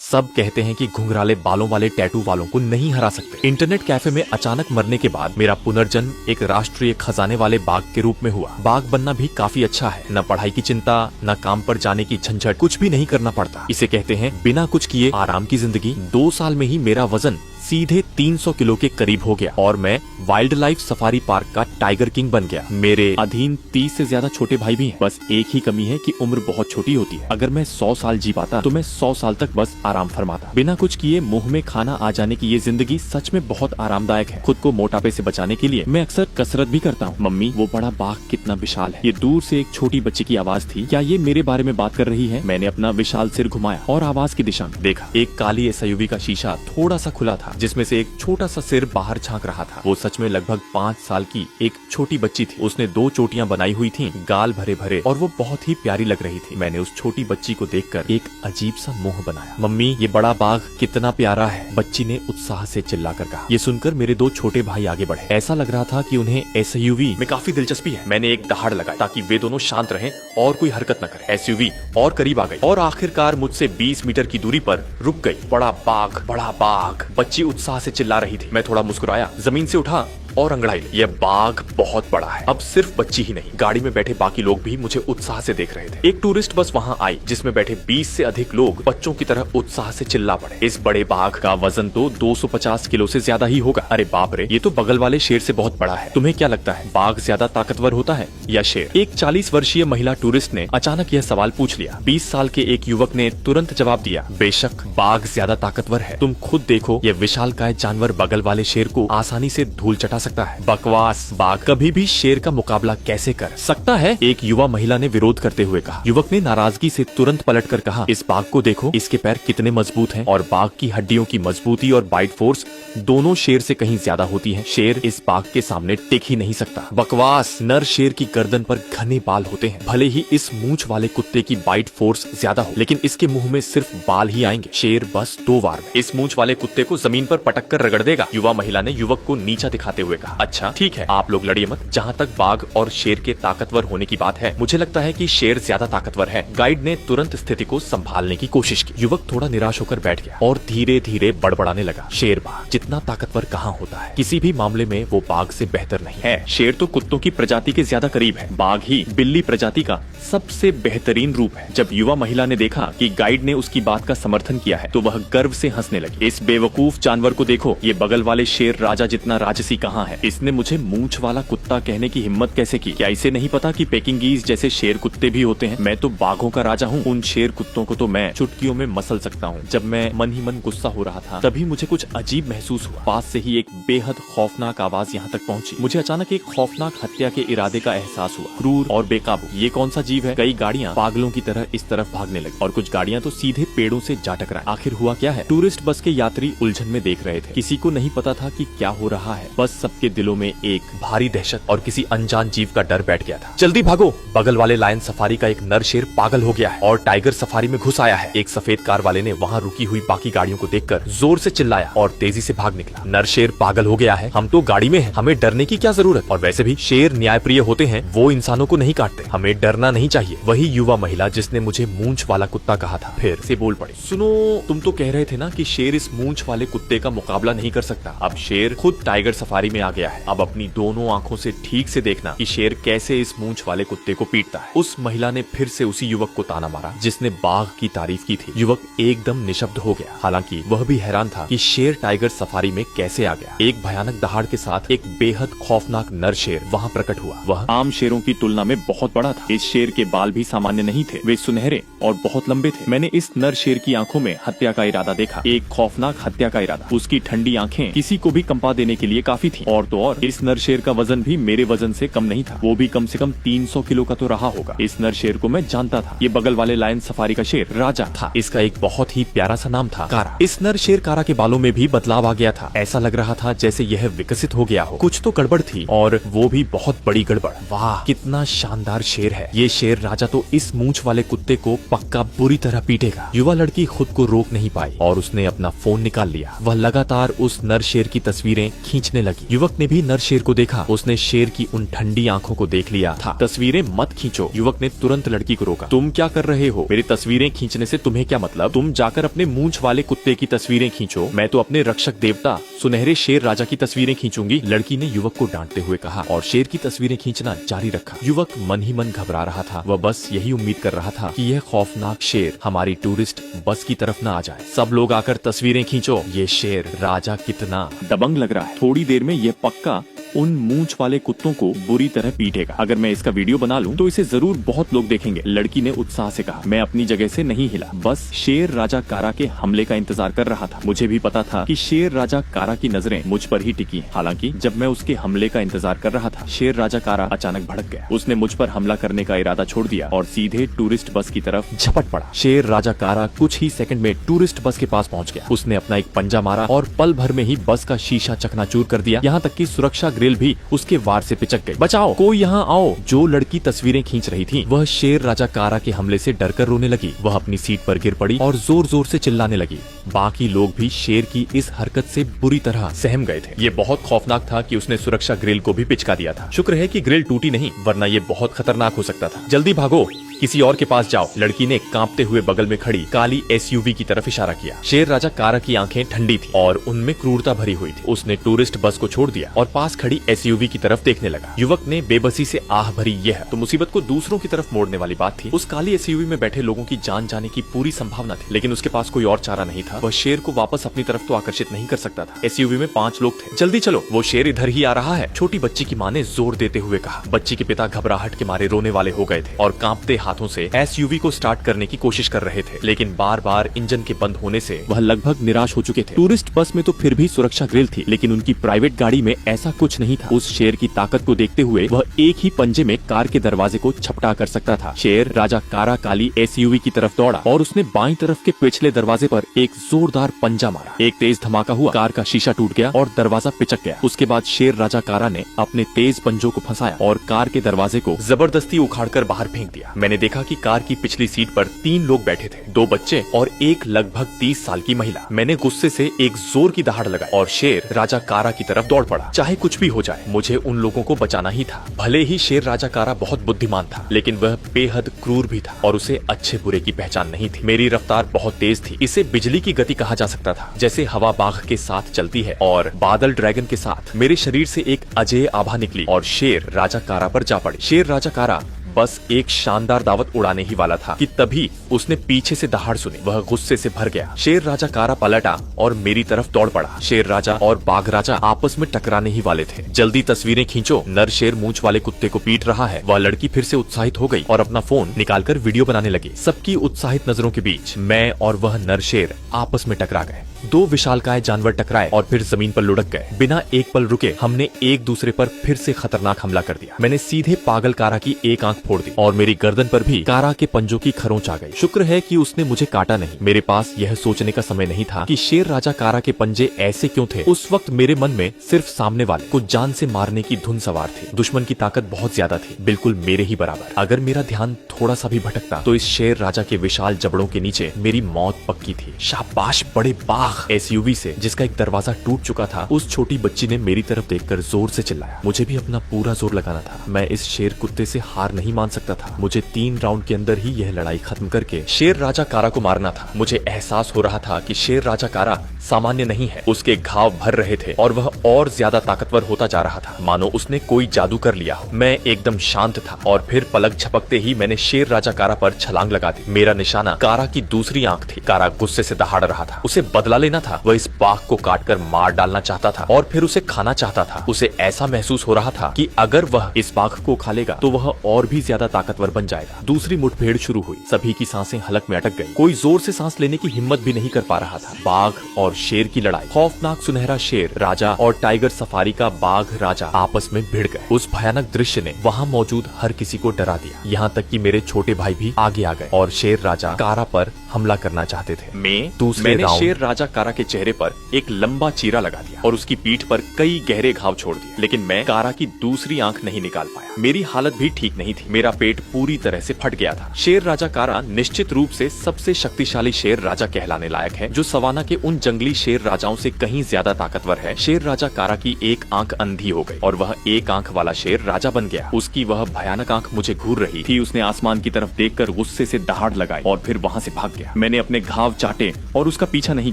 सब कहते हैं कि घुंघराले बालों वाले टैटू वालों को नहीं हरा सकते। इंटरनेट कैफे में अचानक मरने के बाद मेरा पुनर्जन्म एक राष्ट्रीय खजाने वाले बाघ के रूप में हुआ। बाघ बनना भी काफी अच्छा है, न पढ़ाई की चिंता, न काम पर जाने की झंझट, कुछ भी नहीं करना पड़ता। इसे कहते हैं बिना कुछ किए आराम की जिंदगी। 2 साल में ही मेरा वजन सीधे 300 किलो के करीब हो गया और मैं वाइल्ड लाइफ सफारी पार्क का टाइगर किंग बन गया। मेरे अधीन 30 से ज्यादा छोटे भाई भी हैं। बस एक ही कमी है कि उम्र बहुत छोटी होती है। अगर मैं 100 साल जी पाता तो मैं 100 साल तक बस आराम फरमाता। बिना कुछ किए मुंह में खाना आ जाने की ये जिंदगी सच में बहुत आरामदायक है। खुद को मोटापे से बचाने के लिए मैं अक्सर कसरत भी करता हूँ। मम्मी, वो बड़ा बाघ कितना विशाल है। ये दूर से एक छोटी बच्ची की आवाज थी। क्या ये मेरे बारे में बात कर रही है? मैंने अपना विशाल सिर घुमाया और आवाज की दिशा में देखा। एक काली एसयूवी का शीशा थोड़ा सा खुला था, जिसमें से एक छोटा सा सिर बाहर झांक रहा था। वो सच में लगभग 5 साल की एक छोटी बच्ची थी। उसने 2 चोटियां बनाई हुई थीं, गाल भरे भरे, और वो बहुत ही प्यारी लग रही थी। मैंने उस छोटी बच्ची को देखकर एक अजीब सा मुंह बनाया। मम्मी, ये बड़ा बाघ कितना प्यारा है, बच्ची ने उत्साह से चिल्लाकर कहा। ये सुनकर मेरे 2 छोटे भाई आगे बढ़े। ऐसा लग रहा था कि उन्हें एसयूवी में काफी दिलचस्पी है। मैंने एक दहाड़ लगाई ताकि वे दोनों शांत रहें और कोई हरकत न करें। एसयूवी और करीब आ गई और आखिरकार मुझसे 20 मीटर की दूरी पर रुक गई। बड़ा बाघ, बड़ा बाघ, बच्ची उत्साह से चिल्ला रही थी। मैं थोड़ा मुस्कुराया, जमीन से उठा और अंगड़ाई ली। यह बाघ बहुत बड़ा है। अब सिर्फ बच्ची ही नहीं, गाड़ी में बैठे बाकी लोग भी मुझे उत्साह से देख रहे थे। एक टूरिस्ट बस वहां आई जिसमें बैठे 20 से अधिक लोग बच्चों की तरह उत्साह से चिल्ला पड़े। इस बड़े बाघ का वजन तो 250 किलो से ज्यादा ही होगा। अरे बाप रे, ये तो बगल वाले शेर से बहुत बड़ा है। तुम्हें क्या लगता है, बाघ ज्यादा ताकतवर होता है या शेर? एक 40 वर्षीय महिला टूरिस्ट ने अचानक यह सवाल पूछ लिया। 20 साल के एक युवक ने तुरंत जवाब दिया, बेशक बाघ ज्यादा ताकतवर है। तुम खुद देखो, यह विशालकाय जानवर बगल वाले शेर को आसानी से धूल चटा सकता है। बकवास, बाघ कभी भी शेर का मुकाबला कैसे कर सकता है? एक युवा महिला ने विरोध करते हुए कहा। युवक ने नाराजगी से तुरंत पलटकर कहा, इस बाघ को देखो, इसके पैर कितने मजबूत हैं और बाघ की हड्डियों की मजबूती और बाइट फोर्स दोनों शेर से कहीं ज्यादा होती है। शेर इस बाघ के सामने टिक ही नहीं सकता। बकवास, नर शेर की गर्दन पर घने बाल होते हैं। भले ही इस मूंछ वाले कुत्ते की बाइट फोर्स ज्यादा हो, लेकिन इसके मुंह में सिर्फ बाल ही आएंगे। शेर बस 2 बार में इस मूंछ वाले कुत्ते को जमीन पर पटक कर रगड़ देगा। युवा महिला ने युवक को नीचा दिखाते हुए कहा, अच्छा ठीक है, आप लोग लड़िए मत। जहाँ तक बाघ और शेर के ताकतवर होने की बात है, मुझे लगता है कि शेर ज्यादा ताकतवर है। गाइड ने तुरंत स्थिति को संभालने की कोशिश की। युवक थोड़ा निराश होकर बैठ गया और धीरे धीरे बड़बड़ाने लगा, शेर बाघ जितना ताकतवर कहाँ होता है, किसी भी मामले में वो बाघ से बेहतर नहीं है। शेर तो कुत्तों की प्रजाति के ज्यादा करीब है, बाघ ही बिल्ली प्रजाति का सबसे बेहतरीन रूप है। जब युवा महिला ने देखा कि गाइड ने उसकी बात का समर्थन किया है तो वह गर्व से हंसने लगी। इस बेवकूफ जानवर को देखो, ये बगल वाले शेर राजा जितना राजसी कहाँ है। इसने मुझे मूंछ वाला कुत्ता कहने की हिम्मत कैसे की? क्या इसे नहीं पता कि पेकिंगीज जैसे शेर कुत्ते भी होते हैं? मैं तो बाघों का राजा हूँ। उन शेर कुत्तों को तो मैं चुटकियों में मसल सकता हूँ। जब मैं मन ही मन गुस्सा हो रहा था तभी मुझे कुछ अजीब महसूस हुआ। पास से ही एक बेहद खौफनाक आवाज यहाँ तक पहुँची। मुझे अचानक एक खौफनाक हत्या के इरादे का एहसास हुआ। क्रूर और बेकाबू ये कौन सा जीव है? कई गाड़ियाँ पागलों की तरह इस तरफ भागने लगी और कुछ गाड़ियाँ तो सीधे पेड़ों से जा टकराई। आखिर हुआ क्या है? टूरिस्ट बस के यात्री उलझन में देख रहे थे। किसी को नहीं पता था कि क्या हो रहा है। बस सबके दिलों में एक भारी दहशत और किसी अनजान जीव का डर बैठ गया था। जल्दी भागो, बगल वाले लायन सफारी का एक नर शेर पागल हो गया है और टाइगर सफारी में घुस आया है। एक सफेद कार वाले ने वहाँ रुकी हुई बाकी गाड़ियों को देखकर जोर से चिल्लाया और तेजी से भाग निकला। नर शेर पागल हो गया है, हम तो गाड़ी में हैं, हमें डरने की क्या जरूरत? और वैसे भी शेर न्यायप्रिय होते हैं, वो इंसानों को नहीं काटते, हमें डरना नहीं चाहिए। वही युवा महिला जिसने मुझे मूंछ वाला कुत्ता कहा था फिर से बोल पड़ी, सुनो, तुम तो कह रहे थे ना कि शेर इस मूंछ वाले कुत्ते का मुकाबला नहीं कर सकता। अब शेर खुद टाइगर सफारी में आ गया है। अब अपनी दोनों आंखों से ठीक से देखना कि शेर कैसे इस मूंछ वाले कुत्ते को पीटता है। उस महिला ने फिर से उसी युवक को ताना मारा जिसने बाघ की तारीफ की थी। युवक एकदम निशब्द हो गया, हालांकि वह भी हैरान था कि शेर टाइगर सफारी में कैसे आ गया। एक भयानक दहाड़ के साथ एक बेहद खौफनाक नर शेर वहाँ प्रकट हुआ। वह आम शेरों की तुलना में बहुत बड़ा था। इस शेर के बाल भी सामान्य नहीं थे, वे सुनहरे और बहुत लंबे थे। मैंने इस नर शेर की आंखों में हत्या का इरादा देखा, एक खौफनाक हत्या का इरादा। उसकी ठंडी आंखें किसी को भी कंपा देने के लिए काफी थी। और तो और इस नर शेर का वजन भी मेरे वजन से कम नहीं था, वो भी कम से कम 300 किलो का तो रहा होगा। इस नर शेर को मैं जानता था, ये बगल वाले लायन सफारी का शेर राजा था। इसका एक बहुत ही प्यारा सा नाम था, कारा। इस नर शेर कारा के बालों में भी बदलाव आ गया था। ऐसा लग रहा था जैसे यह विकसित हो गया हो। कुछ तो गड़बड़ थी और वो भी बहुत बड़ी गड़बड़। वाह, कितना शानदार शेर है ये शेर राजा। तो इस मूंछ वाले कुत्ते को पक्का बुरी तरह पीटेगा। युवा लड़की खुद को रोक नहीं पाई और उसने अपना फोन निकाल लिया। वह लगातार उस नर शेर की तस्वीरें खींचने लगी। युवक ने भी नर शेर को देखा। उसने शेर की उन ठंडी आंखों को देख लिया था। तस्वीरें मत खींचो। युवक ने तुरंत लड़की को रोका। तुम क्या कर रहे हो? मेरी तस्वीरें खींचने से तुम्हें क्या मतलब? तुम जाकर अपने मूंछ वाले कुत्ते की तस्वीरें खींचो। मैं तो अपने रक्षक देवता सुनहरे शेर राजा की तस्वीरें खींचूंगी। लड़की ने युवक को डांटते हुए कहा और शेर की तस्वीरें खींचना जारी रखा। युवक मन ही मन घबरा रहा था। वह बस यही उम्मीद कर रहा था कि यह खौफनाक शेर हमारी टूरिस्ट बस की तरफ न आ जाए। सब लोग आकर तस्वीरें खींचो। ये शेर राजा कितना दबंग लग रहा है। थोड़ी देर में यह पक्का उन मूंछ वाले कुत्तों को बुरी तरह पीटेगा। अगर मैं इसका वीडियो बना लूं तो इसे जरूर बहुत लोग देखेंगे। लड़की ने उत्साह से कहा। मैं अपनी जगह से नहीं हिला। बस शेर राजा कारा के हमले का इंतजार कर रहा था। मुझे भी पता था कि शेर राजा कारा की नजरें मुझ पर ही टिकी हैं। हालांकि जब मैं उसके हमले का इंतजार कर रहा था, शेर राजा कारा अचानक भड़क गया। उसने मुझ पर हमला करने का इरादा छोड़ दिया और सीधे टूरिस्ट बस की तरफ झपट पड़ा। शेर राजा कारा कुछ ही सेकंड में टूरिस्ट बस के पास पहुंच गया। उसने अपना एक पंजा मारा और पल भर में ही बस का शीशा चकनाचूर कर दिया। यहाँ तक कि सुरक्षा ग्रिल भी उसके वार से पिचक गई। बचाओ, कोई यहाँ आओ। जो लड़की तस्वीरें खींच रही थी वह शेर राजा कारा के हमले से डरकर रोने लगी। वह अपनी सीट पर गिर पड़ी और जोर जोर से चिल्लाने लगी। बाकी लोग भी शेर की इस हरकत से बुरी तरह सहम गए थे। ये बहुत खौफनाक था कि उसने सुरक्षा ग्रिल को भी पिचका दिया था। शुक्र है कि ग्रिल टूटी नहीं, वरना ये बहुत खतरनाक हो सकता था। जल्दी भागो, किसी और के पास जाओ। लड़की ने कांपते हुए बगल में खड़ी काली एसयूवी की तरफ इशारा किया। शेर राजा कारा की आंखें ठंडी थी और उनमें क्रूरता भरी हुई थी। उसने टूरिस्ट बस को छोड़ दिया और पास खड़ी एसयूवी की तरफ देखने लगा। युवक ने बेबसी से आह भरी, यह तो मुसीबत को दूसरों की तरफ मोड़ने वाली बात थी। उस काली एसयूवी में बैठे लोगों की जान जाने की पूरी संभावना थी, लेकिन उसके पास कोई और चारा नहीं था। वह शेर को वापस अपनी तरफ तो आकर्षित नहीं कर सकता था। एसयूवी में 5 लोग थे। जल्दी चलो, वो शेर इधर ही आ रहा है। छोटी बच्ची की माँ ने जोर देते हुए कहा। बच्ची के पिता घबराहट के मारे रोने वाले हो गए थे और कांपते हाथों से एसयूवी को स्टार्ट करने की कोशिश कर रहे थे, लेकिन बार बार इंजन के बंद होने से वह लगभग निराश हो चुके थे। टूरिस्ट बस में तो फिर भी सुरक्षा ग्रिल थी, लेकिन उनकी प्राइवेट गाड़ी में ऐसा कुछ नहीं था। उस शेर की ताकत को देखते हुए वह एक ही पंजे में कार के दरवाजे को झपटा कर सकता था। शेर राजा कारा काली एसयूवी की तरफ दौड़ा और उसने बाईं तरफ के पिछले दरवाजे पर एक जोरदार पंजा मारा। एक तेज धमाका हुआ, कार का शीशा टूट गया और दरवाजा पिचक गया। उसके बाद शेर राजा कारा ने अपने तेज पंजों को फंसाया और कार के दरवाजे को जबरदस्ती उखाड़कर बाहर फेंक दिया। मैंने देखा कि कार की पिछली सीट पर 3 लोग बैठे थे, 2 बच्चे और एक लगभग 30 साल की महिला। मैंने गुस्से से एक जोर की दहाड़ लगाई और शेर राजा कारा की तरफ दौड़ पड़ा। चाहे कुछ भी हो जाए, मुझे उन लोगों को बचाना ही था। भले ही शेर राजा कारा बहुत बुद्धिमान था, लेकिन वह बेहद क्रूर भी था और उसे अच्छे बुरे की पहचान नहीं थी। मेरी रफ्तार बहुत तेज थी। इसे बिजली की गति कहा जा सकता था। जैसे हवा बाघ के साथ चलती है और बादल ड्रैगन के साथ, मेरे शरीर से एक अजेय आभा निकली और शेर राजा कारा पर जा पड़ी। शेर राजा कारा बस एक शानदार दावत उड़ाने ही वाला था कि तभी उसने पीछे से दहाड़ सुनी। वह गुस्से से भर गया। शेर राजा कारा पलटा और मेरी तरफ दौड़ पड़ा। शेर राजा और बाघ राजा आपस में टकराने ही वाले थे। जल्दी तस्वीरें खींचो, नर शेर मूंछ वाले कुत्ते को पीट रहा है। वह लड़की फिर से उत्साहित हो गई और अपना फोन निकालकर वीडियो बनाने लगी। सबकी उत्साहित नजरों के बीच मैं और वह नर शेर आपस में टकरा गए। 2 विशालकाय जानवर टकराए और फिर जमीन पर लुढ़क गए। बिना एक पल रुके हमने एक दूसरे पर फिर से खतरनाक हमला कर दिया। मैंने सीधे पागल कारा की एक आंख फोड़ दी और मेरी गर्दन पर भी कारा के पंजों की खरोंच आ गई। शुक्र है कि उसने मुझे काटा नहीं। मेरे पास यह सोचने का समय नहीं था कि शेर राजा कारा के पंजे ऐसे क्यों थे। उस वक्त मेरे मन में सिर्फ सामने वाले को जान से मारने की धुन सवार थी। दुश्मन की ताकत बहुत ज्यादा थी, बिल्कुल मेरे ही बराबर। अगर मेरा ध्यान थोड़ा सा भी भटकता तो इस शेर राजा के विशाल जबड़ों के नीचे मेरी मौत पक्की थी। शाबाश बड़े बाघ। एसयूवी से जिसका एक दरवाजा टूट चुका था, उस छोटी बच्ची ने मेरी तरफ देखकर जोर से चिल्लाया। मुझे भी अपना पूरा जोर लगाना था। मैं इस शेर कुत्ते से हार नहीं मान सकता था। मुझे 3 राउंड के अंदर ही यह लड़ाई खत्म करके शेर राजा कारा को मारना था। मुझे एहसास हो रहा था कि शेर राजा कारा सामान्य नहीं है। उसके घाव भर रहे थे और वह और ज्यादा ताकतवर होता जा रहा था, मानो उसने कोई जादू कर लिया हो। मैं एकदम शांत था और फिर पलक झपकते ही मैंने शेर राजा कारा पर छलांग लगा दी। मेरा निशाना कारा की दूसरी आंख थी। कारा गुस्से से दहाड़ रहा था। उसे बदला लेना था। वह इस बाघ को काटकर मार डालना चाहता था और फिर उसे खाना चाहता था। उसे ऐसा महसूस हो रहा था कि अगर वह इस बाघ को खा लेगा तो वह और भी ज्यादा ताकतवर बन जाएगा। दूसरी मुठभेड़ शुरू हुई। सभी की सांसें हलक में अटक गई। कोई जोर से सांस लेने की हिम्मत भी नहीं कर पा रहा था। बाघ और शेर की लड़ाई। खौफनाक सुनहरा शेर राजा और टाइगर सफारी का बाघ राजा आपस में भिड़ गए। उस भयानक दृश्य ने वहाँ मौजूद हर किसी को डरा दिया। यहाँ तक कि मेरे छोटे भाई भी आगे आ गए और शेर राजा कारा पर हमला करना चाहते थे। मैंने शेर राजा कारा के चेहरे पर एक लंबा चीरा लगा दिया और उसकी पीठ पर कई गहरे घाव छोड़ दिए, लेकिन मैं कारा की दूसरी आंख नहीं निकाल पाया। मेरी हालत भी ठीक नहीं थी, मेरा पेट पूरी तरह से फट गया था। शेर राजा कारा निश्चित रूप से सबसे शक्तिशाली शेर राजा कहलाने लायक है, जो सवाना के उन जंगली शेर राजाओं से कहीं ज्यादा ताकतवर है। शेर राजा कारा की एक आंख अंधी हो गई और वह एक आंख वाला शेर राजा बन गया। उसकी वह भयानक आंख मुझे घूर रही थी। उसने आसमान की तरफ देखकर गुस्से से दहाड़ लगाई और फिर वहाँ से भाग गया। मैंने अपने घाव चाटे और उसका पीछा नहीं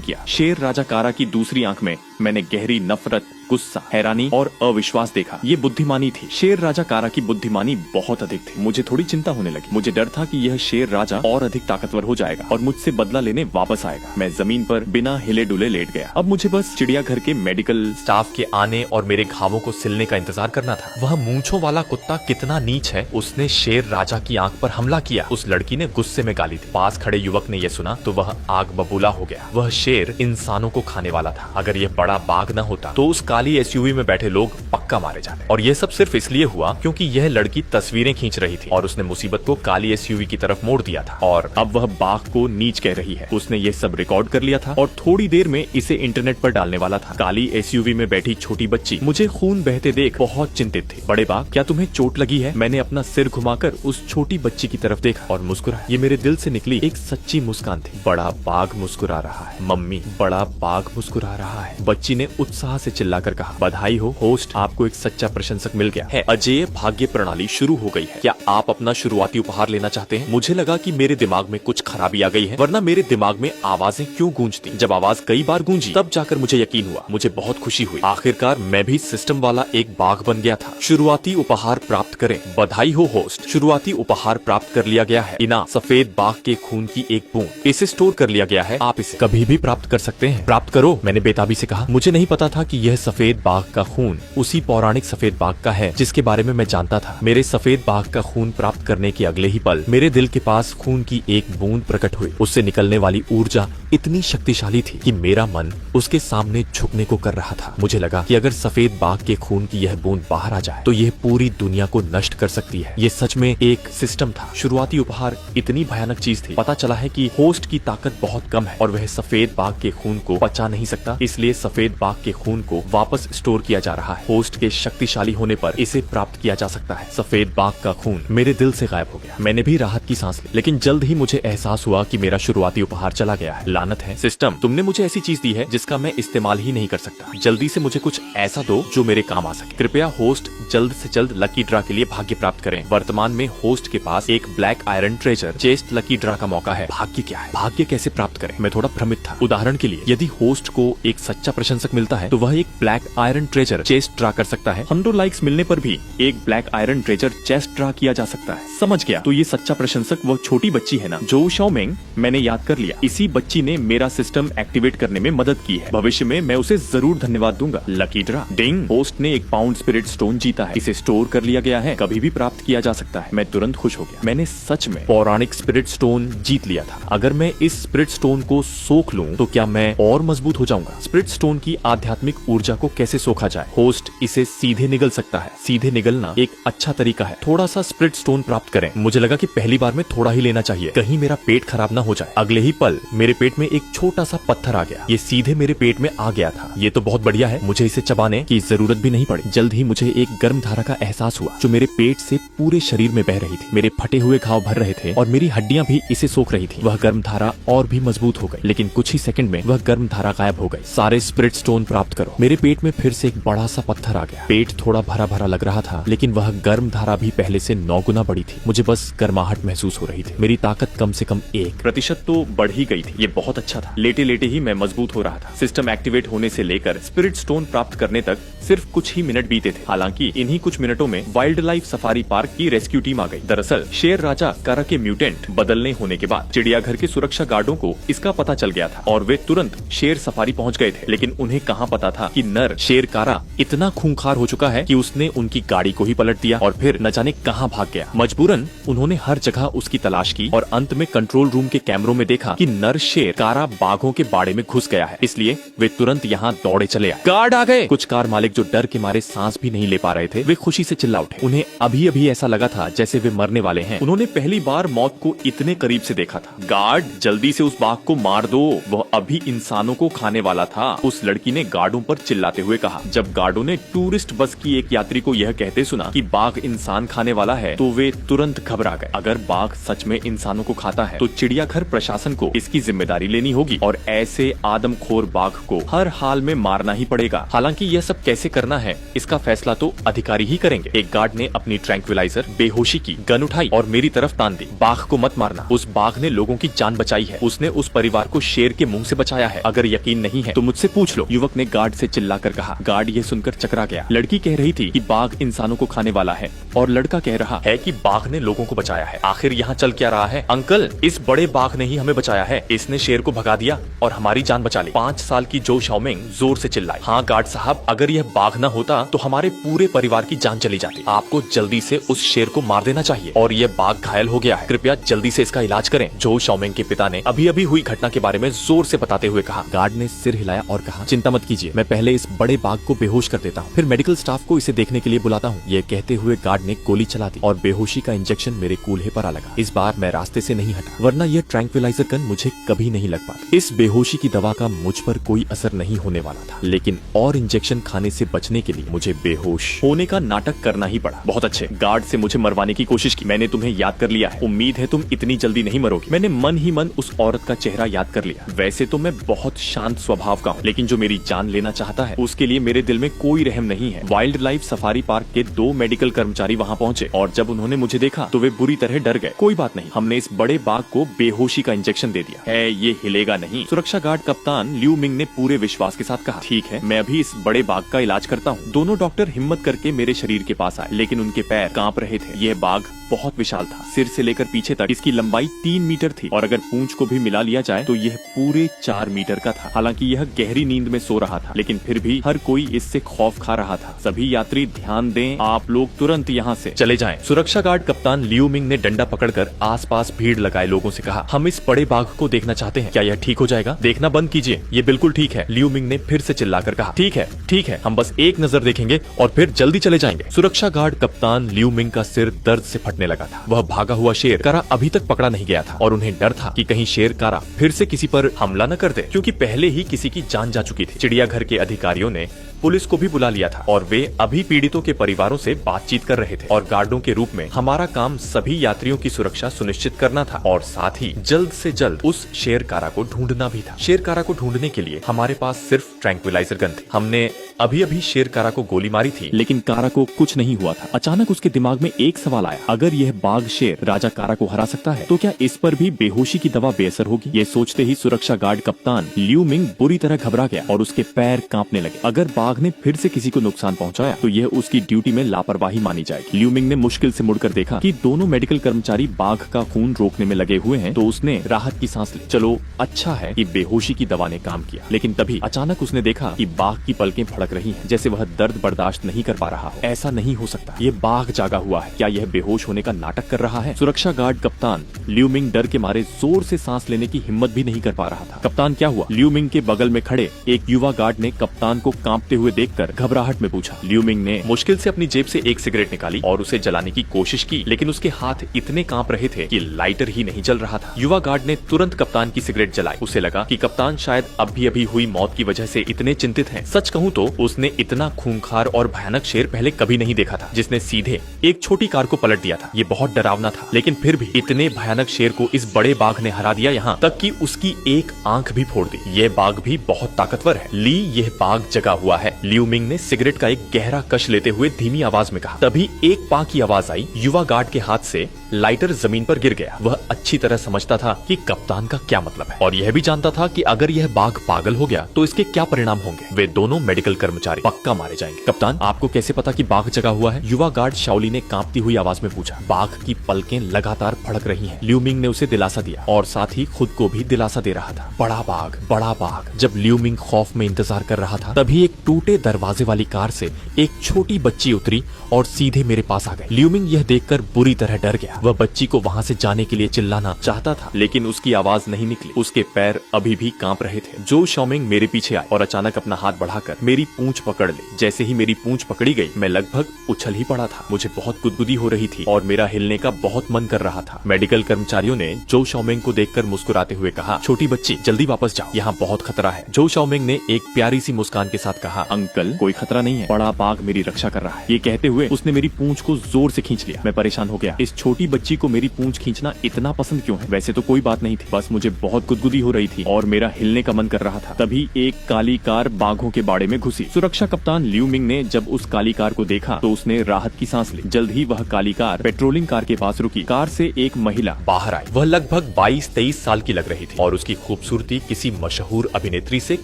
किया। शेर राजा कारा की दूसरी आंख में मैंने गहरी नफरत, गुस्सा, हैरानी और अविश्वास देखा। ये बुद्धिमानी थी। शेर राजा कारा की बुद्धिमानी बहुत अधिक थी। मुझे थोड़ी चिंता होने लगी। मुझे डर था कि यह शेर राजा और अधिक ताकतवर हो जाएगा और मुझसे बदला लेने वापस आएगा। मैं जमीन पर बिना हिले डुले लेट गया। अब मुझे बस चिड़ियाघर के मेडिकल स्टाफ के आने और मेरे घावों को सिलने का इंतजार करना था। वह मूंछों वाला कुत्ता कितना नीच है, उसने शेर राजा की आंख पर हमला किया। उस लड़की ने गुस्से में गाली दी। पास खड़े युवक ने यह सुना तो वह आग बबूला हो गया। वह शेर इंसानों को खाने वाला था। अगर यह बड़ा बाघ न होता तो उस काली एसयूवी में बैठे लोग पक्का मारे जाते। और यह सब सिर्फ इसलिए हुआ क्योंकि यह लड़की तस्वीरें खींच रही थी और उसने मुसीबत को काली एसयूवी की तरफ मोड़ दिया था और अब वह बाघ को नीच कह रही है। उसने ये सब रिकॉर्ड कर लिया था और थोड़ी देर में इसे इंटरनेट पर डालने वाला था। काली एसयूवी में बैठी छोटी बच्ची मुझे खून बहते देख बहुत चिंतित थी। बड़े बाघ, क्या तुम्हें चोट लगी है? मैंने अपना सिर घुमाकर उस छोटी बच्ची की तरफ देखा और मुस्कुराया। ये मेरे दिल से निकली एक सच्ची मुस्कान थी। बड़ा बाघ मुस्कुरा रहा है मम्मी, बड़ा बाघ मुस्कुरा रहा है। बच्ची ने उत्साह से चिल्लाकर कहा, बधाई हो होस्ट, आपको एक सच्चा प्रशंसक मिल गया है। अजय भाग्य प्रणाली शुरू हो गई है। क्या आप अपना शुरुआती उपहार लेना चाहते हैं? मुझे लगा कि मेरे दिमाग में कुछ खराबी आ गई है, वरना मेरे दिमाग में आवाजें क्यों गूंजती? जब आवाज कई बार गूंजी तब जाकर मुझे यकीन हुआ। मुझे बहुत खुशी हुई। आखिरकार मैं भी सिस्टम वाला एक बाघ बन गया था। शुरुआती उपहार प्राप्त करें। बधाई हो होस्ट, शुरुआती उपहार प्राप्त कर लिया गया है। इना सफेद बाघ के खून की एक बूंद। इसे स्टोर कर लिया गया है। आप इसे कभी भी प्राप्त कर सकते हैं। प्राप्त करो, मैंने बेताबी से कहा। मुझे नहीं पता था कि यह सफेद बाघ का खून उसी पौराणिक सफेद बाघ का है जिसके बारे में मैं जानता था। मेरे सफेद बाघ का खून प्राप्त करने के अगले ही पल मेरे दिल के पास खून की एक बूंद प्रकट हुई। उससे निकलने वाली ऊर्जा इतनी शक्तिशाली थी कि मेरा मन उसके सामने झुकने को कर रहा था। मुझे लगा कि अगर सफेद बाघ के खून की यह बूंद बाहर आ जाए तो यह पूरी दुनिया को नष्ट कर सकती है। ये सच में एक सिस्टम था। शुरुआती उपहार इतनी भयानक चीज थी। पता चला है कि होस्ट की ताकत बहुत कम है और वह सफेद बाघ के खून को पचा नहीं सकता, इसलिए सफेद बाघ के खून को वापस स्टोर किया जा रहा है। होस्ट के शक्तिशाली होने पर इसे प्राप्त किया जा सकता है। सफेद बाघ का खून मेरे दिल से गायब हो गया। मैंने भी राहत की सांस ली, लेकिन जल्द ही मुझे एहसास हुआ कि मेरा शुरुआती उपहार चला गया है। लानत है सिस्टम, तुमने मुझे ऐसी चीज दी है जिसका मैं इस्तेमाल ही नहीं कर सकता। जल्दी से मुझे कुछ ऐसा दो जो मेरे काम आ सके। कृपया होस्ट जल्द से जल्द लकी ड्रा के लिए भाग्य प्राप्त करें। वर्तमान में होस्ट के पास एक black iron treasure chest lucky draw का मौका है। भाग्य क्या है? भाग्य कैसे प्राप्त करें? मैं थोड़ा भ्रमित था। उदाहरण के लिए, यदि होस्ट को एक सच्चा प्रशंसक मिलता है तो वह एक black iron treasure chest draw कर सकता है। 100 लाइक्स मिलने पर भी एक black iron treasure chest draw किया जा सकता है। समझ गया। तो ये सच्चा प्रशंसक वो छोटी बच्ची है ना, जो शाओमेंग। मैंने याद कर लिया, इसी बच्ची ने मेरा सिस्टम एक्टिवेट करने में मदद की है। भविष्य में मैं उसे जरूर धन्यवाद दूंगा। लकी ड्रा डिंग, होस्ट ने 1 पाउंड स्पिरिट स्टोन जीता है। इसे स्टोर कर लिया गया है, कभी भी प्राप्त किया जा सकता है। मैं तुरंत खुश हो गया। मैंने सच में पौराणिक स्पिरिट स्टोन जीत लिया था। अगर मैं इस स्पिरिट स्टोन को सोख लूं तो क्या मैं और मजबूत हो जाऊंगा? स्पिरिट स्टोन की आध्यात्मिक ऊर्जा को कैसे सोखा जाए? होस्ट इसे सीधे निगल सकता है। सीधे निगलना एक अच्छा तरीका है। थोड़ा सा स्पिरिट स्टोन प्राप्त करें। मुझे लगा कि पहली बार में थोड़ा ही लेना चाहिए, कहीं मेरा पेट खराब ना हो जाए। अगले ही पल मेरे पेट में एक छोटा सा पत्थर आ गया। ये सीधे मेरे पेट में आ गया था। ये तो बहुत बढ़िया है, मुझे इसे चबाने की जरूरत भी नहीं पड़ी। जल्द ही मुझे एक गर्म धारा का एहसास हुआ जो मेरे पेट से पूरे शरीर में बह रही थी। मेरे फटे हुए घाव भर रहे थे और मेरी हड्डियां भी इसे सोख रही थी। वह गर्म धारा और भी मजबूत हो गई, लेकिन कुछ ही सेकंड में वह गर्म धारा गायब हो गई। सारे स्पिरिट स्टोन प्राप्त करो। मेरे पेट में फिर से एक बड़ा सा पत्थर आ गया। पेट थोड़ा भरा भरा लग रहा था, लेकिन वह गर्म धारा भी पहले से 9 गुना बड़ी थी। मुझे बस गर्माहट महसूस हो रही थी। मेरी ताकत कम से कम 1% तो बढ़ ही गई थी। ये बहुत अच्छा था। लेटे लेटे ही मैं मजबूत हो रहा था। सिस्टम एक्टिवेट होने से लेकर स्पिरिट स्टोन प्राप्त करने तक सिर्फ कुछ ही मिनट बीते थे। हालांकि इन्हीं कुछ मिनटों में वाइल्ड लाइफ सफारी पार्क की रेस्क्यू टीम आ गई। दरअसल शेर राजा कारा के म्यूटेंट बदलने होने के बाद चिड़ियाघर के सुरक्षा गार्डों को इसका पता चल गया था और वे तुरंत शेर सफारी पहुंच गए थे। लेकिन उन्हें कहां पता था कि नर शेर कारा इतना खूंखार हो चुका है कि उसने उनकी गाड़ी को ही पलट दिया और फिर न जाने कहां भाग गया। मजबूरन उन्होंने हर जगह उसकी तलाश की और अंत में कंट्रोल रूम के कैमरों में देखा कि नर शेर कारा बाघों के बाड़े में घुस गया है। इसलिए वे तुरंत यहाँ दौड़े चले आए। गार्ड आ गए। कुछ कार मालिक जो डर के मारे सांस भी नहीं ले पा रहे थे, वे खुशी से चिल्ला उठे। उन्हें अभी अभी ऐसा लगा था जैसे वे मरने वाले हैं। उन्होंने पहली बार मौत को इतने करीब से देखा था। गार्ड, जल्दी से उस बाघ को मार दो, वह अभी इंसानों को खाने वाला था, उस लड़की ने गार्डों पर चिल्लाते हुए कहा। जब गार्डों ने टूरिस्ट बस की एक यात्री को यह कहते सुना कि बाघ इंसान खाने वाला है तो वे तुरंत घबरा गए। अगर बाघ सच में इंसानों को खाता है तो चिड़ियाघर प्रशासन को इसकी जिम्मेदारी लेनी होगी और ऐसे आदमखोर बाघ को हर हाल में मारना ही पड़ेगा। हालांकि यह सब कैसे करना है इसका फैसला तो अधिकारी ही करेंगे। एक गार्ड ने अपनी ट्रैंक्विलाइजर बेहोशी की गन उठाई और मेरी तरफ तान दी। बाघ को मत मारना, उस बाघ ने लोगों की जान बचाई है, उसने उस परिवार को शेर के मुंह से बचाया है। अगर यकीन नहीं है तो मुझसे पूछ लो, युवक ने गार्ड से चिल्लाकर कहा। गार्ड ये सुनकर चकरा गया। लड़की कह रही थी कि बाघ इंसानों को खाने वाला है और लड़का कह रहा है कि बाघ ने लोगों को बचाया है। आखिर यहाँ चल क्या रहा है? अंकल, इस बड़े बाघ ने ही हमें बचाया है, इसने शेर को भगा दिया और हमारी जान बचा ली। 5 साल की जो शाओमिंग जोर से चिल्लाई। हाँ गार्ड साहब, अगर यह बाघ न होता तो हमारे पूरे परिवार की जान चली जाती। आपको जल्दी से उस शेर को मार देना चाहिए और यह बाघ घायल हो गया है, कृपया जल्दी से इसका इलाज करें। जो शाओमिंग के पिता ने अभी अभी हुई घटना के बारे में जोर से बताते हुए कहा। गार्ड ने सिर हिलाया और कहा, चिंता मत कीजिए, मैं पहले इस बड़े बाघ को बेहोश कर देता हूँ, फिर मेडिकल स्टाफ को इसे देखने के लिए बुलाता हूँ। ये कहते हुए गार्ड ने गोली चला दी और बेहोशी का इंजेक्शन मेरे कूल्हे पर आ लगा। इस बार मैं रास्ते से नहीं हटा, वरना यह ट्रैंक्विलाइजर गन मुझे कभी नहीं लग पाता। इस बेहोशी की दवा का मुझ पर कोई असर नहीं होने वाला था, लेकिन और इंजेक्शन खाने से बचने के लिए मुझे बेहोश होने का नाटक करना ही पड़ा। बहुत अच्छे, गार्ड से मुझे मरवाने की कोशिश की, मैंने तुम्हें याद कर लिया है। उम्मीद है तुम इतनी जल्दी नहीं मरोगी। मैंने मन ही मन उस औरत का चेहरा याद कर लिया। वैसे तो मैं बहुत शांत स्वभाव का हूँ, लेकिन जो मेरी जान लेना चाहता है उसके लिए मेरे दिल में कोई रहम नहीं है। वाइल्ड लाइफ सफारी पार्क के 2 मेडिकल कर्मचारी वहाँ पहुँचे और जब उन्होंने मुझे देखा तो वे बुरी तरह डर गए। कोई बात नहीं, हमने इस बड़े बाघ को बेहोशी का इंजेक्शन दे दिया है, ये हिलेगा नहीं। सुरक्षा गार्ड कप्तान लियू मिंग ने पूरे विश्वास के साथ कहा। ठीक है, मैं अभी इस बड़े बाघ का इलाज करता हूँ। दोनों डॉक्टर हिम्मत करके मेरे शरीर के पास आए, लेकिन उनके पैर कांप रहे थे। यह बाघ बहुत विशाल था, सिर से लेकर पीछे तक इसकी लंबाई 3 मीटर थी और अगर पूंछ को भी मिला लिया जाए तो यह पूरे 4 मीटर का था। हालांकि यह गहरी नींद में सो रहा था, लेकिन फिर भी हर कोई इससे खौफ खा रहा था। सभी यात्री ध्यान दें, आप लोग तुरंत यहाँ से चले जाएं। सुरक्षा गार्ड कप्तान लियू मिंग ने डंडा पकड़कर आसपास भीड़ लगाए लोगों से कहा, हम इस बड़े बाघ को देखना चाहते हैं, क्या यह ठीक हो जाएगा? देखना बंद कीजिए, ये बिल्कुल ठीक है, लियू मिंग ने फिर से चिल्लाकर कहा। ठीक है, ठीक है, हम बस एक नजर देखेंगे और फिर जल्दी चले जाएंगे। सुरक्षा गार्ड कप्तान लियू मिंग का सिर दर्द से फटने लगा था। वह भागा हुआ शेर कारा अभी तक पकड़ा नहीं गया था और उन्हें डर था कि कहीं शेर कारा फिर से किसी पर हमला न कर दे, क्योंकि पहले ही किसी की जान जा चुकी थी। चिड़ियाघर के अधिकारियों ने पुलिस को भी बुला लिया था और वे अभी पीड़ितों के परिवारों से बातचीत कर रहे थे। और गार्डों के रूप में हमारा काम सभी यात्रियों की सुरक्षा सुनिश्चित करना था और साथ ही जल्द से जल्द उस शेरकारा को ढूंढना भी था। शेरकारा को ढूंढने के लिए हमारे पास सिर्फ ट्रैंक्विलाइजर गन थी। हमने अभी अभी शेरकारा को गोली मारी थी, लेकिन कारा को कुछ नहीं हुआ था। अचानक उसके दिमाग में एक सवाल आया, अगर यह बाघ शेर राजा कारा को हरा सकता है तो क्या इस पर भी बेहोशी की दवा बेअसर होगी? ये सोचते ही सुरक्षा गार्ड कप्तान लियू मिंग बुरी तरह घबरा गया और उसके पैर कांपने लगे। अगर बाघ ने फिर से किसी को नुकसान पहुंचाया तो यह उसकी ड्यूटी में लापरवाही मानी जाएगी। लियू मिंग ने मुश्किल से मुड़कर देखा कि दोनों मेडिकल कर्मचारी बाघ का खून रोकने में लगे हुए हैं, तो उसने राहत की सांस ली। चलो अच्छा है कि बेहोशी की दवा ने काम किया। लेकिन तभी अचानक उसने देखा कि बाघ की पलकें फड़क रही हैं, जैसे वह दर्द बर्दाश्त नहीं कर पा रहा हो। ऐसा नहीं हो सकता, ये बाघ जागा हुआ है। क्या यह बेहोश होने का नाटक कर रहा है? सुरक्षा गार्ड कप्तान लियू मिंग डर के मारे जोर से सांस लेने की हिम्मत भी नहीं कर पा रहा था। कप्तान क्या हुआ? लियू मिंग के बगल में खड़े एक युवा गार्ड ने कप्तान को कांपते हुए देखकर घबराहट में पूछा। लियू मिंग ने मुश्किल से अपनी जेब से एक सिगरेट निकाली और उसे जलाने की कोशिश की, लेकिन उसके हाथ इतने कांप रहे थे कि लाइटर ही नहीं जल रहा था। युवा गार्ड ने तुरंत कप्तान की सिगरेट जलाई। उसे लगा कि कप्तान शायद अभी अभी हुई मौत की वजह से इतने चिंतित हैं। सच कहूं तो उसने इतना खूंखार और भयानक शेर पहले कभी नहीं देखा था, जिसने सीधे एक छोटी कार को पलट दिया था। ये बहुत डरावना था, लेकिन फिर भी इतने भयानक शेर को इस बड़े बाघ ने हरा दिया, यहाँ तक कि उसकी एक आंख भी फोड़ दी। ये बाघ भी बहुत ताकतवर है। ली, यह बाघ जगा हुआ है। लियू मिंग ने सिगरेट का एक गहरा कश लेते हुए धीमी आवाज में कहा। तभी एक पां की आवाज आई। युवा गार्ड के हाथ से लाइटर जमीन पर गिर गया। वह अच्छी तरह समझता था कि कप्तान का क्या मतलब है और यह भी जानता था कि अगर यह बाघ पागल हो गया तो इसके क्या परिणाम होंगे। वे दोनों मेडिकल कर्मचारी पक्का मारे जाएंगे। कप्तान, आपको कैसे पता कि बाघ जगा हुआ है? युवा गार्ड शाओली ने कांपती हुई आवाज में पूछा। बाघ की पलकें लगातार फड़क रही हैं। लियू मिंग ने उसे दिलासा दिया और साथ ही खुद को भी दिलासा दे रहा था। बड़ा बाघ, बड़ा बाघ। जब लियू मिंग खौफ में इंतजार कर रहा था, तभी एक टूटे दरवाजे वाली कार से एक छोटी बच्ची उतरी और सीधे मेरे पास आ गई। लियू मिंग यह देखकर बुरी तरह डर गया। गया। वह बच्ची को वहाँ से जाने के लिए चिल्लाना चाहता था, लेकिन उसकी आवाज नहीं निकली। उसके पैर अभी भी कांप रहे थे। जो शाओमिंग मेरे पीछे आए और अचानक अपना हाथ बढ़ाकर मेरी पूंछ पकड़ ली। जैसे ही मेरी पूंछ पकड़ी गई, मैं लगभग उछल ही पड़ा था। मुझे बहुत गुदगुदी हो रही थी और मेरा हिलने का बहुत मन कर रहा था। मेडिकल कर्मचारियों ने जो शाओमिंग को देखकर मुस्कुराते हुए कहा, छोटी बच्ची जल्दी वापस जाओ, यहाँ बहुत खतरा है। जो शाओमिंग ने एक प्यारी सी मुस्कान के साथ कहा, अंकल कोई खतरा नहीं है, बड़ा बाघ मेरी रक्षा कर रहा है। ये कहते हुए उसने मेरी पूंछ को जोर से खींच लिया। मैं परेशान हो गया, इस छोटी बच्ची को मेरी पूंछ खींचना इतना पसंद क्यों है? वैसे तो कोई बात नहीं थी, बस मुझे बहुत गुदगुदी हो रही थी और मेरा हिलने का मन कर रहा था। तभी एक काली कार बाघों के बाड़े में घुसी। सुरक्षा कप्तान लियू मिंग ने जब उस काली कार को देखा तो उसने राहत की सांस ली। जल्द ही वह काली कार पेट्रोलिंग कार के पास रुकी। कार से एक महिला बाहर आई। वह लगभग 22-23 साल की लग रही थी और उसकी खूबसूरती किसी मशहूर अभिनेत्री से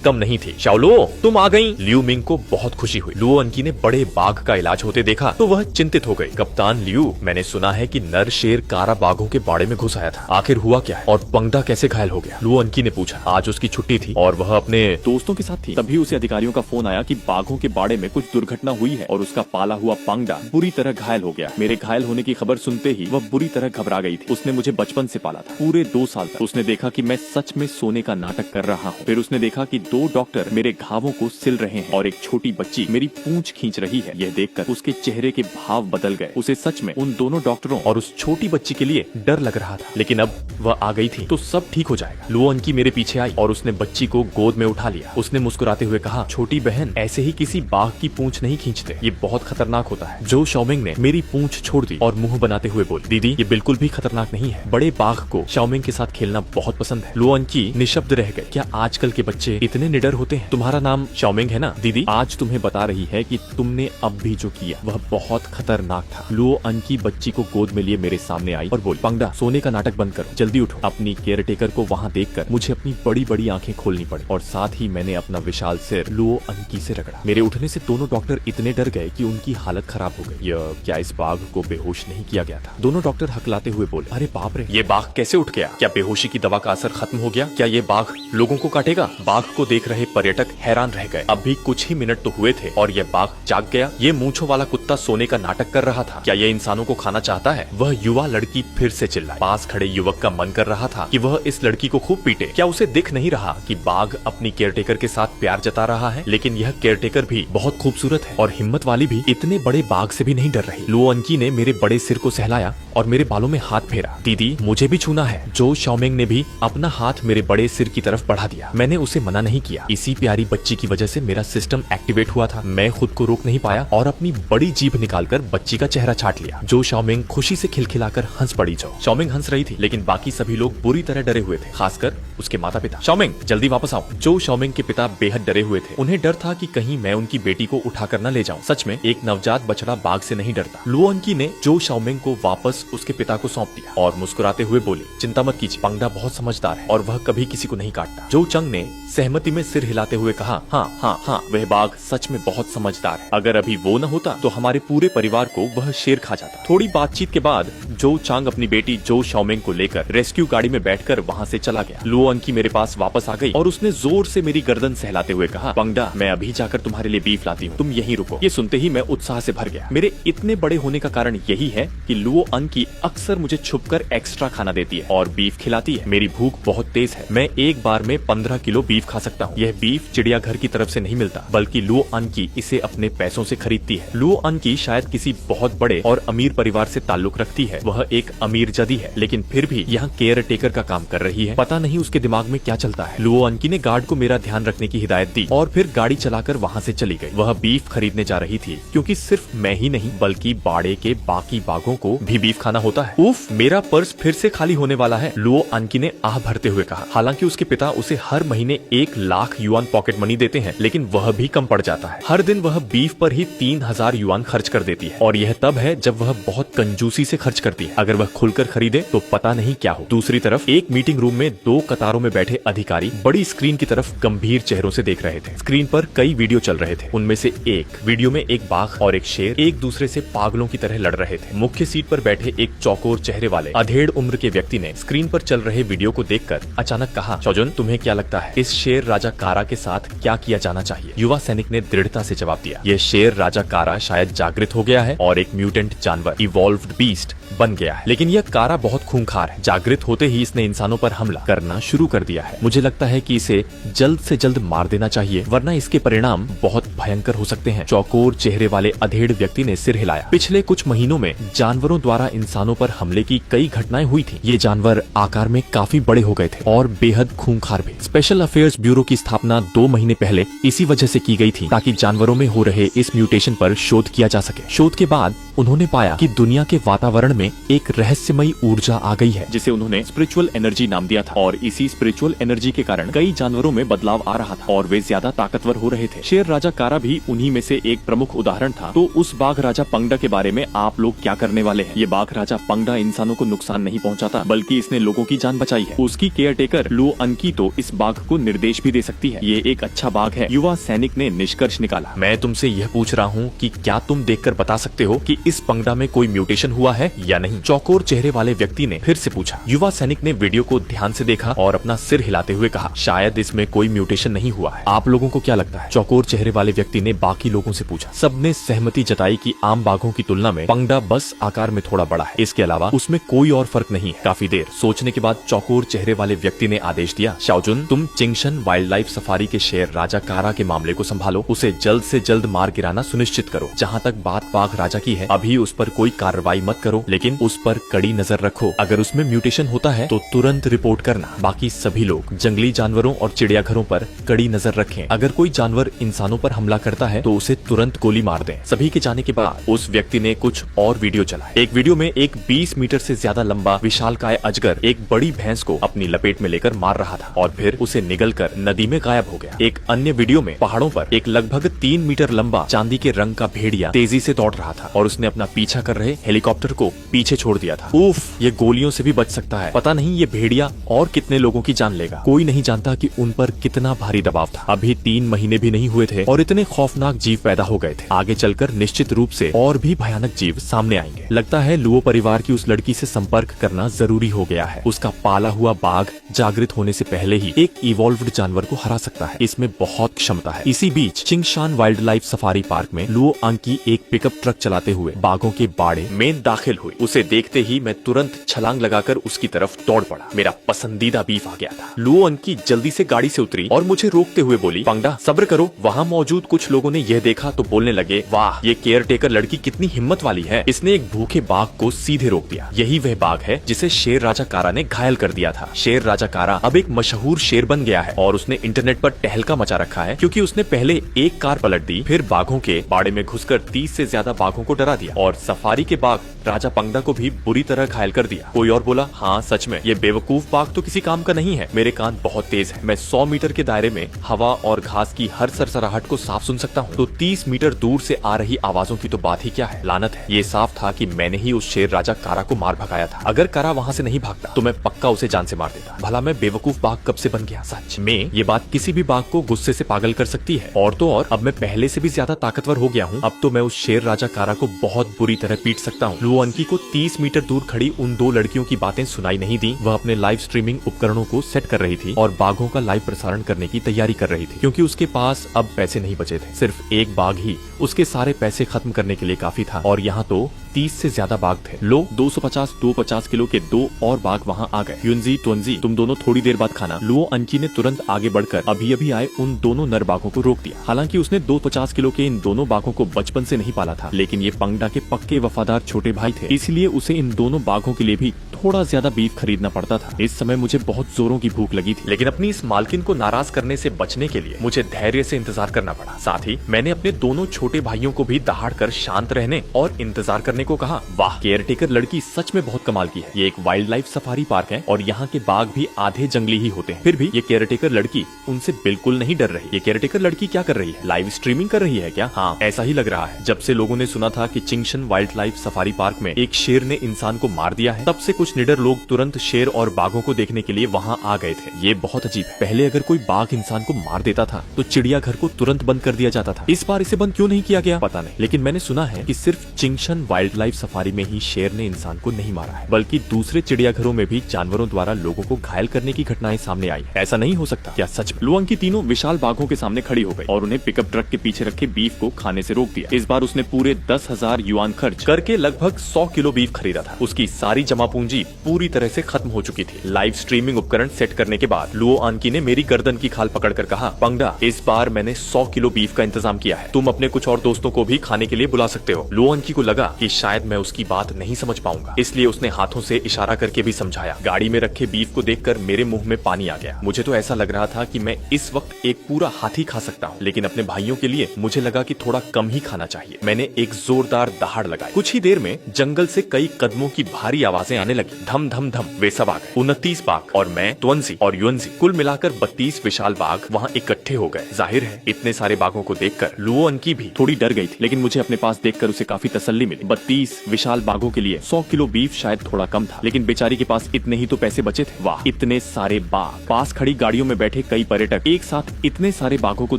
कम नहीं थी। शाओलो, तुम आ गई। लियू मिंग को बहुत खुशी हुई। लुओ अनकी ने बड़े बाघ का इलाज होते देखा तो वह चिंतित हो गई। कप्तान लियू, मैंने सुना है कि नर शेर कारा बाघों के बाड़े में घुस आया था, आखिर हुआ क्या है और पंगडा कैसे घायल हो गया? लुओ अनकी ने पूछा। आज उसकी छुट्टी थी और वह अपने दोस्तों के साथ थी। तभी उसे अधिकारियों का फोन आया कि बाघों के बाड़े में कुछ दुर्घटना हुई है और उसका पाला हुआ पांगडा बुरी तरह घायल हो गया। मेरे घायल होने की खबर सुनते ही वह बुरी तरह घबरा गई थी। उसने मुझे बचपन से पाला था, पूरे 2 साल तक। उसने देखा कि मैं सच में सोने का नाटक कर रहा हूँ। फिर उसने देखा कि 2 डॉक्टर मेरे घावों को सिल रहे हैं और एक छोटी बच्ची मेरी पूंछ खींच रही है। यह देखकर उसके चेहरे के भाव बदल गए। उसे सच में उन दोनों डॉक्टरों और उस छोटी बच्ची के लिए डर लग रहा था, लेकिन अब वह आ गई थी तो सब ठीक हो जाएगा। लुओ अनकी मेरे पीछे आई और उसने बच्ची को गोद में उठा लिया। उसने मुस्कुराते हुए कहा, छोटी बहन, ऐसे ही किसी बाघ की पूंछ नहीं खींचते, ये बहुत खतरनाक होता है। जो शाओमिंग ने मेरी पूंछ छोड़ दी और मुंह बनाते हुए बोली, दीदी ये बिल्कुल भी खतरनाक नहीं है। बड़े बाघ को शाओमिंग के साथ खेलना बहुत पसंद है। लुओ अनकी निशब्द रह गए। क्या आजकल के बच्चे इतने निडर होते हैं? तुम्हारा नाम शाओमिंग है ना? दीदी आज तुम्हें बता रही है कि तुमने अब भी जो किया वह बहुत खतरनाक था। लुओ अनकी बच्ची को गोद में लिए मेरे सामने आई और बोली, पंगडा सोने का नाटक बंद करो, जल्दी उठो। अपनी केयरटेकर को वहाँ देखकर मुझे अपनी बड़ी बड़ी आंखें खोलनी पड़ी और साथ ही मैंने अपना विशाल सिर लुओ अनकी से रगड़ा। मेरे उठने से दोनों डॉक्टर इतने डर गए कि उनकी हालत खराब हो गई। क्या इस बाघ को बेहोश नहीं किया गया था? दोनों डॉक्टर हकलाते हुए बोले, अरे बाप रे, ये बाघ कैसे उठ गया? क्या बेहोशी की दवा का असर खत्म हो गया? क्या ये बाघ लोगों को काटेगा? बाघ को देख रहे पर्यटक हैरान रह गए। अब भी कुछ ही मिनट तो हुए थे और यह बाघ जाग गया। ये मूंछों वाला कुत्ता सोने का नाटक कर रहा था। क्या ये इंसानों को खाना चाहता है? वह युवा लड़की फिर से चिल्लाई। पास खड़े युवक का मन कर रहा था कि वह इस लड़की को खूब पीटे। क्या उसे दिख नहीं रहा कि बाघ अपनी केयरटेकर के साथ प्यार जता रहा है? लेकिन यह केयरटेकर भी बहुत खूबसूरत है और हिम्मत वाली भी। इतने बड़े बाघ से भी नहीं डर रही। लुओ अनकी ने मेरे बड़े सिर को सहलाया और मेरे बालों में हाथ फेरा। दीदी मुझे भी छूना है। जो शाओमिंग ने भी अपना हाथ मेरे बड़े सिर की तरफ बढ़ा दिया। मैंने उसे मना नहीं किया। इसी प्यारी बच्ची की वजह से मेरा सिस्टम एक्टिवेट हुआ था। मैं खुद को रोक नहीं पाया और अपनी बड़ी जीभ निकालकर बच्ची का चेहरा छाट लिया। जो शाओमिंग खुशी से खिलखिलाकर हंस पड़ी। जो शाओमिंग हंस रही थी, लेकिन बाकी सभी लोग बुरी तरह डरे हुए थे, खासकर उसके माता पिता। शाओमिंग जल्दी वापस आओ। जो शाओमिंग के पिता बेहद डरे हुए थे। उन्हें डर था कि कहीं मैं उनकी बेटी को उठाकर न ले जाऊं। सच में एक नवजात बछड़ा बाघ से नहीं डरता। लुओ अनकी ने जो शाओमिंग को वापस उसके पिता को सौंप दिया और मुस्कुराते हुए बोली, चिंता मत कीजिए, पंगडा बहुत समझदार है और वह कभी किसी को नहीं काटता। जो चंग ने सहमति में सिर हिलाते हुए कहा, हाँ, वह बाघ सच में बहुत समझदार है। अगर अभी वो न होता तो हमारे पूरे परिवार को वह शेर खा जाता। थोड़ी बातचीत के बाद जो चांग अपनी बेटी जो शाओमिंग को लेकर रेस्क्यू गाड़ी में बैठकर वहाँ से चला गया। लुओ अनकी मेरे पास वापस आ गई और उसने जोर से मेरी गर्दन सहलाते हुए कहा, पंगडा मैं अभी जाकर तुम्हारे लिए बीफ लाती हूँ, तुम यहीं रुको। ये सुनते ही मैं उत्साह से भर गया। मेरे इतने बड़े होने का कारण यही है कि लुओ अनकी अक्सर मुझे छुपकर एक्स्ट्रा खाना देती है और बीफ खिलाती है। मेरी भूख बहुत तेज है। मैं एक बार में 15 किलो बीफ खा सकता हूँ। यह बीफ चिड़ियाघर की तरफ से नहीं मिलता, बल्कि लुओ अनकी इसे अपने पैसों से खरीदती है। लुओ अनकी शायद किसी बहुत बड़े और अमीर परिवार से ताल्लुक रखती है। वह एक अमीर जदी है, लेकिन फिर भी यहाँ केयर टेकर का काम कर रही है। पता नहीं उसके दिमाग में क्या चलता है। लुओ अनकी ने गार्ड को मेरा ध्यान रखने की हिदायत दी और फिर गाड़ी चलाकर वहाँ से चली गई। वह बीफ खरीदने जा रही थी, क्योंकि सिर्फ मैं ही नहीं बल्कि बाड़े के बाकी बाघों को भी बीफ खाना होता है। उफ, मेरा पर्स फिर से खाली होने वाला है, लुओ अनकी ने आह भरते हुए कहा। हालांकि उसके पिता उसे हर महीने 1 लाख युआन पॉकेट मनी देते हैं, लेकिन वह भी कम पड़ जाता है। हर दिन वह बीफ पर ही 3000 युआन खर्च कर देती है और यह तब है जब वह बहुत कंजूसी से खर्च करती है। अगर वह खुलकर खरीदे तो पता नहीं क्या हो। दूसरी तरफ एक मीटिंग रूम में 2 कतारों में बैठे अधिकारी बड़ी स्क्रीन की तरफ गंभीर चेहरों से देख रहे थे। स्क्रीन पर कई वीडियो चल रहे थे। उनमें से एक वीडियो में एक बाघ और एक शेर एक दूसरे से पागलों की तरह लड़ रहे थे। मुख्य सीट पर बैठे एक चौकोर चेहरे वाले अधेड़ उम्र के व्यक्ति ने स्क्रीन पर चल रहे वीडियो को देखकर अचानक कहा, शौजन तुम्हें क्या लगता है इस शेर राजा कारा के साथ क्या किया जाना चाहिए? युवा सैनिक ने दृढ़ता से जवाब दिया, यह शेर राजा कारा शायद जागृत हो गया है और एक म्यूटेंट जानवर इवॉल्व्ड बीस्ट बन गया है। लेकिन यह कारा बहुत खूंखार है। जागृत होते ही इसने इंसानों पर हमला करना शुरू कर दिया है। मुझे लगता है कि इसे जल्द से जल्द मार देना चाहिए, वरना इसके परिणाम बहुत भयंकर हो सकते हैं। चौकोर चेहरे वाले अधेड़ व्यक्ति ने सिर हिलाया। पिछले कुछ महीनों में जानवरों द्वारा इंसानों पर हमले की कई घटनाएं हुई थी। ये जानवर आकार में काफी बड़े हो गए थे और बेहद खूंखार भी। स्पेशल अफेयर्स ब्यूरो की स्थापना 2 महीने पहले इसी वजह से की गई थी, ताकि जानवरों में हो रहे इस म्यूटेशन पर शोध किया जा सके। शोध के बाद उन्होंने पाया कि दुनिया के वातावरण में एक रहस्यमयी ऊर्जा आ गई है, जिसे उन्होंने स्पिरिचुअल एनर्जी नाम दिया था। और इसी स्पिरिचुअल एनर्जी के कारण कई जानवरों में बदलाव आ रहा था और वे ज्यादा ताकतवर हो रहे थे। शेर राजा कारा भी उन्हीं में से एक प्रमुख उदाहरण था। तो उस बाघ राजा पंगडा के बारे में आप लोग क्या करने वाले हैं? ये बाघ राजा पंगडा इंसानों को नुकसान नहीं पहुंचाता, बल्कि इसने लोगों की जान बचाई है। उसकी केयर टेकर लुओ अनकी तो इस बाघ को निर्देश भी दे सकती है। ये एक अच्छा बाघ है, युवा सैनिक ने निष्कर्ष निकाला। मैं तुमसे यह पूछ रहा हूँ कि क्या तुम देखकर बता सकते हो कि इस पंगडा में कोई म्यूटेशन हुआ है या नहीं? चौकोर चेहरे वाले व्यक्ति ने फिर से पूछा। युवा सैनिक ने वीडियो को ध्यान से देखा और अपना सिर हिलाते हुए कहा, शायद इसमें कोई म्यूटेशन नहीं हुआ है। आप लोगों को क्या लगता है? चौकोर चेहरे वाले व्यक्ति ने बाकी लोगों से पूछा। सबने सहमति जताई कि आम बाघों की तुलना में पंगडा बस आकार में थोड़ा बड़ा है, इसके अलावा उसमें कोई और फर्क नहीं है। काफी देर सोचने के बाद चौकोर चेहरे वाले व्यक्ति ने आदेश दिया, शाओजुन, तुम चिंगशन वाइल्ड लाइफ सफारी के शेर राजा कारा के मामले को संभालो। उसे जल्द से जल्द मार गिराना सुनिश्चित करो। जहाँ तक बात बाघ राजा की है, अभी उस पर कोई कार्रवाई मत करो, लेकिन उस पर कड़ी नजर रखो। अगर उसमें म्यूटेशन होता है तो तुरंत रिपोर्ट करना। बाकी सभी लोग जंगली जानवरों और चिड़ियाघरों पर कड़ी नजर रखें। अगर कोई जानवर इंसानों पर हमला करता है तो उसे तुरंत गोली मार दें। सभी के जाने के बाद उस व्यक्ति ने कुछ और वीडियो चलाए। एक वीडियो में एक 20 मीटर से ज्यादा लंबा विशालकाय अजगर एक बड़ी भैंस को अपनी लपेट में लेकर मार रहा था और फिर उसे निगलकर नदी में गायब हो गया। एक अन्य वीडियो में पहाड़ों पर एक लगभग 3 मीटर लंबा चांदी के रंग का भेड़िया तेजी से दौड़ रहा था और उसने अपना पीछा कर रहे हेलीकॉप्टर को पीछे छोड़ दिया था। उफ, ये गोलियों से भी बच सकता है। पता नहीं ये भेड़िया और कितने लोगों की जान लेगा। कोई नहीं जानता कि उन पर कितना भारी दबाव था। अभी 3 महीने भी नहीं हुए थे और इतने खौफनाक जीव पैदा हो गए थे। आगे चलकर निश्चित रूप से और भी भयानक जीव सामने आएंगे। लगता है लुओ परिवार की उस लड़की से संपर्क करना जरूरी हो गया है। उसका पाला हुआ बाघ जागृत होने से पहले ही एक इवॉल्व्ड जानवर को हरा सकता है। इसमें बहुत क्षमता है। इसी बीच चिंगशान वाइल्ड लाइफ सफारी पार्क में लुओ अंकी एक पिकअप ट्रक चलाते हुए बाघों के बाड़े में दाखिल हुई। उसे देखते ही मैं तुरंत छलांग लगाकर उसकी तरफ दौड़ पड़ा। मेरा पसंदीदा बीफ आ गया था। लुओ अंकी जल्दी से गाड़ी से उतरी और मुझे रोकते हुए बोली, पंगडा सब्र करो। वहाँ मौजूद कुछ लोगों ने यह देखा तो बोलने लगे, वाह, ये केयर टेकर लड़की कितनी हिम्मत वाली है। इसने एक भूखे बाघ को सीधे रोक दिया। यही वह बाघ है जिसे शेर राजा कारा ने घायल कर दिया था। शेर राजा कारा अब एक मशहूर शेर बन गया है और उसने इंटरनेट पर तहलका मचा रखा है, क्योंकि उसने पहले एक कार पलट दी, फिर बाघों के बाड़े में घुसकर 30 से ज्यादा बाघों को डरा दिया और सफारी के बाघ राजा पंगडा को भी बुरी तरह घायल कर दिया। कोई और बोला, हाँ सच में ये बेवकूफ बाघ तो किसी काम का नहीं है। मेरे कान बहुत तेज है। मैं 100 मीटर के दायरे में हवा और घास की हर सरसराहट को साफ सुन सकता हूँ, तो 30 मीटर दूर से आ रही आवाजों की तो बात ही क्या है। लानत है, ये साफ था कि मैंने ही उस शेर राजा कारा को मार भगाया था। अगर कारा वहाँ से नहीं भागता तो मैं पक्का उसे जान से मार देता। भला मैं बेवकूफ बाघ कब से बन गया? सच में ये बात किसी भी बाघ को गुस्से से पागल कर सकती है। और तो और अब मैं पहले से भी ज्यादा ताकतवर हो गया हूँ। अब तो मैं उस शेर राजा कारा को बहुत बुरी तरह पीट सकता हूँ। लुओ अनकी को 30 मीटर दूर खड़ी उन 2 लड़कियों की बातें सुनाई नहीं दी। वह अपने लाइव स्ट्रीमिंग उपकरणों को सेट कर रही थी और बाघों का लाइव प्रसारण करने की तैयारी कर रही थी, क्योंकि उसके पास अब पैसे नहीं बचे थे। सिर्फ एक बाघ ही उसके सारे पैसे खत्म करने के लिए काफी था और यहाँ तो 30 से ज्यादा बाघ थे। लो 250 किलो के 2 और बाघ वहाँ आ गए। युनजी, तुनजी, तुम दोनों थोड़ी देर बाद खाना। लुओ अनकी ने तुरंत आगे बढ़कर अभी अभी आए उन दोनों नर बाघों को रोक दिया। हालांकि उसने 250 किलो के इन दोनों बाघों को बचपन से नहीं पाला था, लेकिन ये पंगडा के पक्के वफादार छोटे भाई थे, इसलिए उसे इन दोनों बाघों के लिए भी थोड़ा ज्यादा बीफ खरीदना पड़ता था। इस समय मुझे बहुत जोरों की भूख लगी थी, लेकिन अपनी इस मालकिन को नाराज करने से बचने के लिए मुझे धैर्य से इंतजार करना पड़ा। साथ ही मैंने अपने दोनों छोटे भाइयों को भी दहाड़ कर शांत रहने और इंतजार करने को कहा। वाह, केयरटेकर लड़की सच में बहुत कमाल की है। ये एक वाइल्ड लाइफ सफारी पार्क है और यहाँ के बाघ भी आधे जंगली ही होते हैं, फिर भी ये केयरटेकर लड़की उनसे बिल्कुल नहीं डर रही। ये केयरटेकर लड़की क्या कर रही है? लाइव स्ट्रीमिंग कर रही है क्या? हाँ, ऐसा ही लग रहा है। जब से लोगों ने सुना था कि चिंगशन वाइल्ड लाइफ सफारी पार्क में एक शेर ने इंसान को मार दिया है, तब से कुछ निडर लोग तुरंत शेर और बाघों को देखने के लिए वहाँ आ गए थे। ये बहुत अजीब है। पहले अगर कोई बाघ इंसान को मार देता था तो चिड़ियाघर को तुरंत बंद कर दिया जाता था। इस बार इसे बंद क्यों नहीं किया गया पता नहीं, लेकिन मैंने सुना है कि सिर्फ चिंगशन वाइल्ड वाइल्ड लाइफ सफारी में ही शेर ने इंसान को नहीं मारा है, बल्कि दूसरे चिड़ियाघरों में भी जानवरों द्वारा लोगों को घायल करने की घटनाएं सामने आई। ऐसा नहीं हो सकता। क्या सच में? लुआंग तीनों विशाल बाघों के सामने खड़ी हो गई और उन्हें पिकअप ट्रक के पीछे रखे बीफ को खाने से रोक दिया। इस बार उसने पूरे 10,000 युआन खर्च करके लगभग 100 किलो बीफ खरीदा था। उसकी सारी जमा पूंजी पूरी तरह से खत्म हो चुकी थी। लाइव स्ट्रीमिंग उपकरण सेट करने के बाद लुओ आनकी ने मेरी गर्दन की खाल पकड़कर कहा, पंगडा, इस बार मैंने 100 किलो बीफ का इंतजाम किया है। तुम अपने कुछ और दोस्तों को भी खाने के लिए बुला सकते हो। लुओ आनकी को लगा कि शायद मैं उसकी बात नहीं समझ पाऊंगा, इसलिए उसने हाथों से इशारा करके भी समझाया। गाड़ी में रखे बीफ को देखकर मेरे मुंह में पानी आ गया। मुझे तो ऐसा लग रहा था कि मैं इस वक्त एक पूरा हाथी खा सकता हूँ, लेकिन अपने भाइयों के लिए मुझे लगा कि थोड़ा कम ही खाना चाहिए। मैंने एक जोरदार दहाड़ लगाई। कुछ ही देर में जंगल से कई कदमों की भारी आवाजें आने लगी। धम धम धम। वे सब आ गए। 29 बाघ और मैं, त्वंसी और युएंजी, कुल मिलाकर 32 विशाल बाघ वहाँ इकट्ठे हो गए। जाहिर है इतने सारे बाघों को देखकर लुओ अनकी भी थोड़ी डर गई थी, लेकिन मुझे अपने पास देखकर उसे काफी तसल्ली मिली। 32 विशाल बाघों के लिए 100 किलो बीफ शायद थोड़ा कम था, लेकिन बेचारी के पास इतने ही तो पैसे बचे थे। वाह, इतने सारे बाघ! पास खड़ी गाड़ियों में बैठे कई पर्यटक एक साथ इतने सारे बाघों को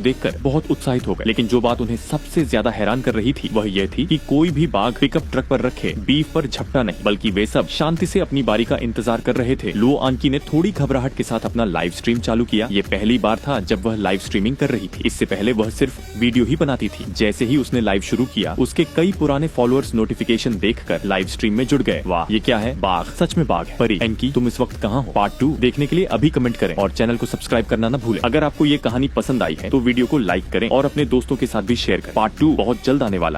देखकर बहुत उत्साहित हो गए। लेकिन जो बात उन्हें सबसे ज्यादा हैरान कर रही थी वह यह थी कि कोई भी बाघ पिकअप ट्रक पर रखे बीफ पर झपटा नहीं, बल्कि वे सब शांति से अपनी बारी का इंतजार कर रहे थे। लुओ आनकी ने थोड़ी घबराहट के साथ अपना लाइव स्ट्रीम चालू किया। ये पहली बार था जब वह लाइव स्ट्रीमिंग कर रही थी। इससे पहले वह सिर्फ वीडियो ही बनाती थी। जैसे ही उसने लाइव शुरू किया, उसके कई पुराने फॉलोअर्स नोटिफिकेशन देखकर लाइव स्ट्रीम में जुड़ गए। वाह, ये क्या है? बाघ, सच में बाघ है। परी, एनकी, तुम इस वक्त कहाँ हो? पार्ट 2 देखने के लिए अभी कमेंट करें और चैनल को सब्सक्राइब करना न भूलें। अगर आपको ये कहानी पसंद आई है तो वीडियो को लाइक करें और अपने दोस्तों के साथ भी शेयर करें। पार्ट 2 बहुत जल्द आने वाला है।